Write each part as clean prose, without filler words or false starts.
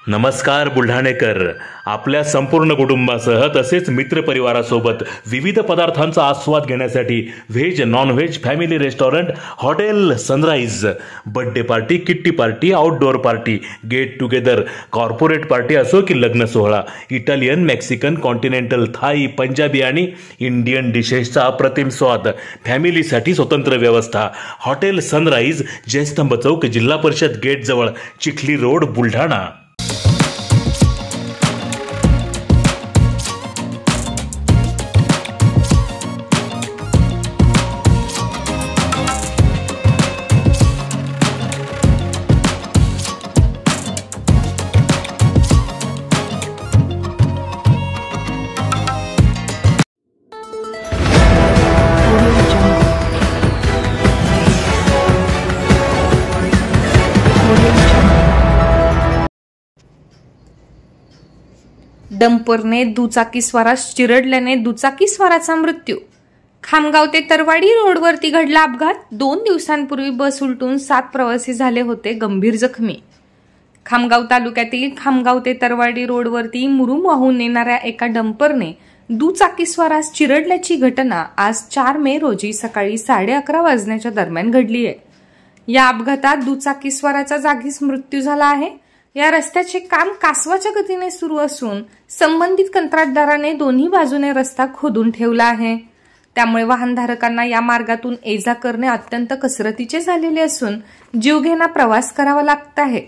नमस्कार बुलढाणेकर, आपल्या संपूर्ण कुटुंबासह तसेच मित्रपरिवारासोबत विविध पदार्थांचा आस्वाद घेण्यासाठी veg non veg family restaurant hotel sunrise birthday party, kitty party, outdoor party, get together, corporate party असो की लग्न सोहळा, Italian, Mexican, continental, Thai, Punjabi आणि इंडियन डिशेसचा अप्रतिम स्वाद, फॅमिलीसाठी स्वतंत्र व्यवस्था. हॉटेल सनराइज, जयस्तंभ चौक, जिल्हा परिषद गेट जवळ, चिखली रोड, बुलढाणा. डंपरने दुचाकीस्वारास चिरडल्याने दुचाकीस्वाराचा मृत्यू. खामगाव ते तरवाडी रोडवरती घडला अपघात. 2 दिवसांपूर्वी बस उलटून 7 प्रवासी झाले होते गंभीर जखमी. खामगाव तालुक्यातील खामगाव ते तरवाडी रोडवरती मुरुम वाहून येणाऱ्या एका डंपरने दुचाकीस्वारास चिरडल्याची घटना आज 4 मे रोजी सकाळी 11:30 वाजण्याच्या दरम्यान घडली आहे. या अपघातात दुचाकीस्वाराचा जागीच मृत्यू झाला आहे. या रस्त्याचे काम कासवाच्या गतीने सुरू असून संबंधित कंत्राटदाराने दोन्ही बाजूने रस्ता खोदून ठेवला आहे. त्यामुळे वाहनधारकांना या मार्गातून ये-जा करणे अत्यंत कसरतीचे झालेले असून जीवघेणा प्रवास करावा लागत आहे.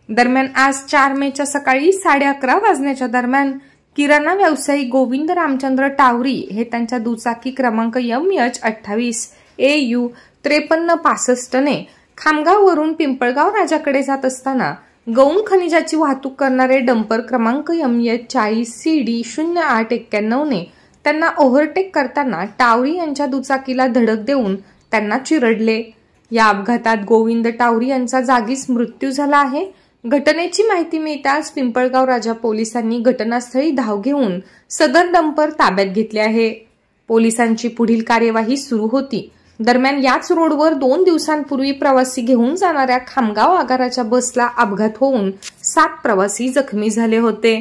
दरम्यान आज 4 मेच्या सकाळी 11:30 वाजण्याच्या दरम्यान किराणा व्यावसायिक गोविंद रामचंद्र टावरी हे त्यांच्या दुचाकी क्रमांक MH28 AU 5365 ने खामगाववरून पिंपळगाव राजाकडे जात असताना गौण खनिजाची वाहतूक करणारे डंपर क्रमांक MH40 CD 0891 ने त्यांना ओव्हरटेक करताना टावरी यांच्या दुचाकीला धडक देऊन त्यांना चिरडले. या अपघातात गोविंद टावरी यांचा जागीच मृत्यू झाला आहे. घटनेची माहिती मिळताच पिंपळगाव राजा पोलिसांनी घटनास्थळी धाव घेऊन सदर डंपर ताब्यात घेतले आहे. पोलिसांची पुढील कार्यवाही सुरू होती. दरम्यान याच रोडवर 2 दिवसांपूर्वी प्रवासी घेऊन जाणाऱ्या खामगाव आगाराच्या बसला अपघात होऊन 7 प्रवासी जखमी झाले होते.